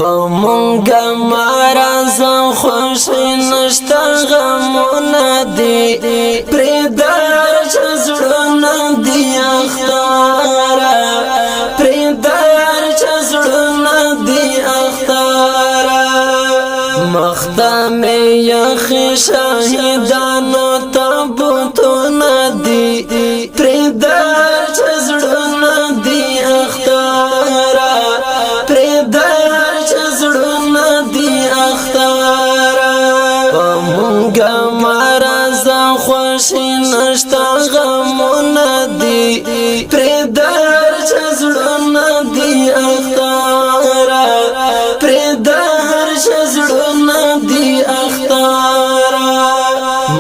پمونگا مارازا خوشی نشتا غمونا دی پریدار چزڑونا دی اختارا پریدار چزڑونا دی اختارا مختام یخی شاہدانو تابوتونا دی پریدار چزڑونا دی اختارا پریدار چزڑونا دی اختارا پمونگا مارازا خوشی نشتا غمونا دی پریدار چزڑونا دی اختارا پریدار چزڑونا دی اختارا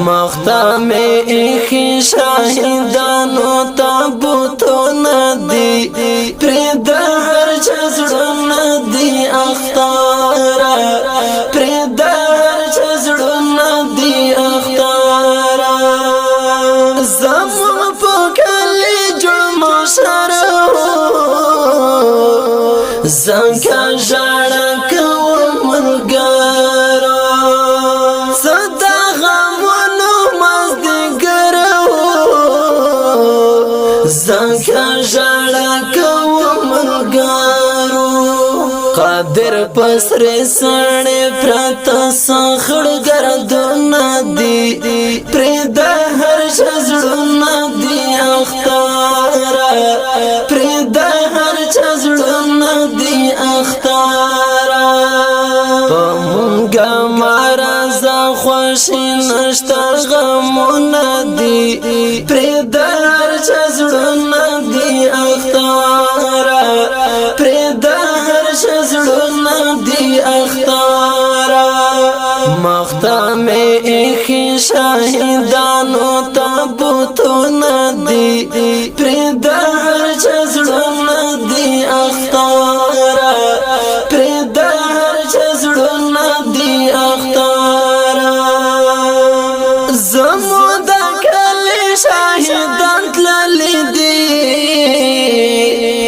مختام ایخی شاہدانو تابوتونا دی پریدار چزڑونا دی اختارا پریدار چزڑونا دی اختارا زمان پکلی جرم شرو زنکا جارکو ملگارا صدا غمونو مزدگرو زنکا جارکو ملگارو قادر پسر سڑے پراتا ساخڑ گردونا دی پریدا ہر چزڑونا دی اختارا پریدا ہر چزڑونا دی اختارا پمونگا مارازا خوشی نشتا غمونا دی پریدا ہر چزڑونا دی اختارا پریدا ہر چزڑونا دی اختارا مختام ایخی شاہدانو تابوتونا دی پریدا ہر چزڑونا دی اختارا پریدا ہر چزڑونا دی اختارا زمودا کلی شاہدان تللی دی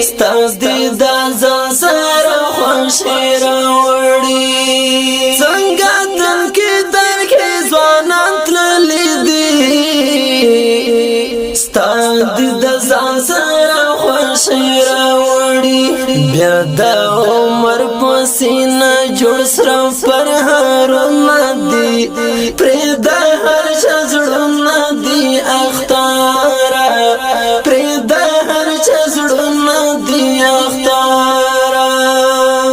ستاز دی دا زان سر خوشی راوڑی سنگا دن کی در کی زوانان تللی دی ستاز دی دا زان سر خوشی راوڑی بیادا عمر پسینا جوڑ سرم پر حرونا دی پریدا ہر چزڑونا دی اختارا پریدا ہر چزڑونا دی اختارا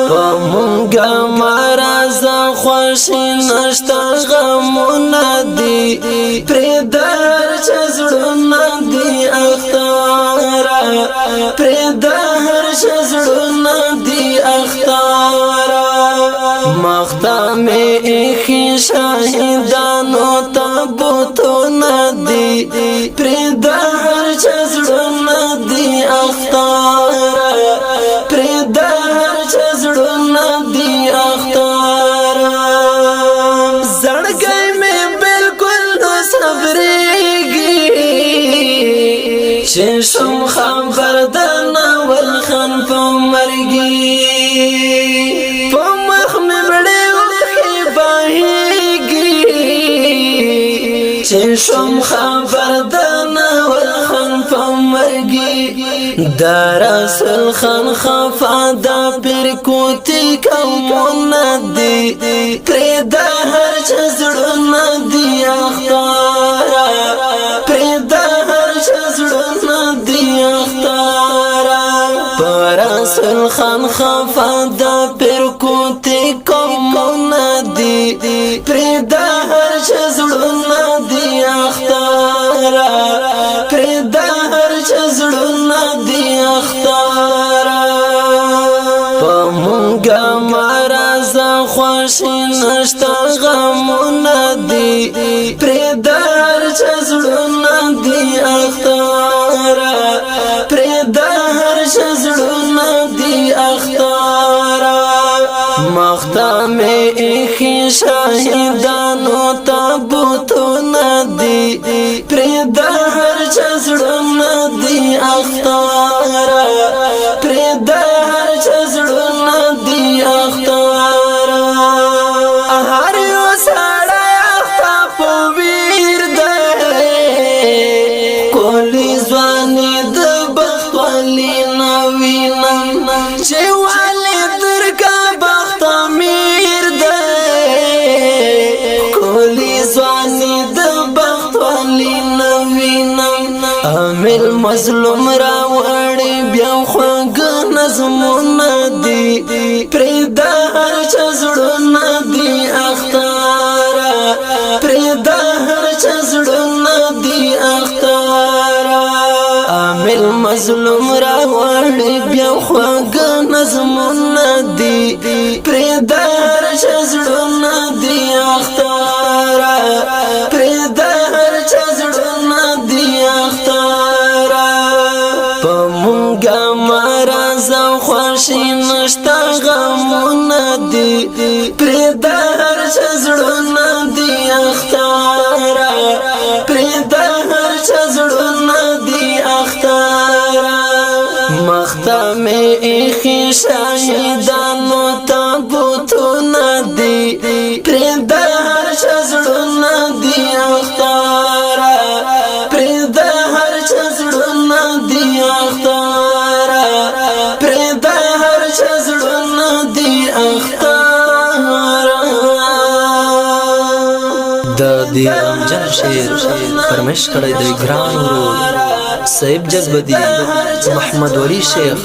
پمونگا مارازا خوشی نشتا غمونا دی پریدا ہر چزڑونا دی اختارا پریدا ہر چزڑونا دی اختارا مختام ایخی شاہدانو تابوتونا دی پریدا ہر چزڑونا دی اختارا پریدا ہر چزڑونا دی اختارا زڑگئی میں بالکل نو صبریگی ششم خبردان والخن پمرگی پمخ میں بڑے وخی باہیگی ششم خبردان والخن پمرگی دراصل خان خفادا پر کوتی کمونا دی پریدا ہر چزڑونا دی اختارا پریدا ہر چزڑونا دی اختارا دراصل خان خفادا پر کوتی کمونا دی پریدا ہر چزڑونا دی اختارا پریدا ہر چزڑونا دی اختارا پمونگا مارازا خوشی نشتا غمونا دی پریدا ہر چزڑونا دی اختارا پریدا ہر چزڑونا دی اختارا مختام ایخی شاہدانو تابوتونا دی پریدا ہر چزڑونا دی اختارا پریدا ہر چزڑونا دی اختارا مظلوم را وړي بیا خوږ نظمونه دي پرېږده هر چا زړونه دي اختاره پرېږده هر چا زړونه دي اختاره عامل مظلوم را وړي بیا خوږ نظمونه دي پرېږده هر چا زړونه دي اختاره پرېږده هر چا زړونه دي اختاره په مونږه مرض او خوښي نشته غمونه دي پرېږده هر چا زړونه دي اختاره پرېږده هر چا زړونه دي اختاره مخته مې ایښي شهیدانو تابوتونه دي پرېږده هر چا زړونه دي اختاره پرېږده هر چا زړونه دي اختاره پرېږده هر چا زړونه دي اختاره د دې غمجن شعر فرمایش کړی دی ګران ورور صاحب جذبدی محمد ولی شیخ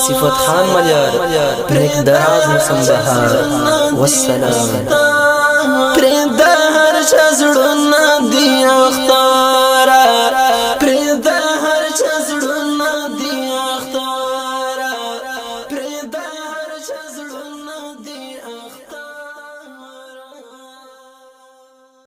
صفت خان ملیار نیک دراز موسم بهار والسلام پرېږده هر چا زړونه دي اختاره پرېږده هر چا زړونه دي اختاره پرېږده هر چا زړونه دي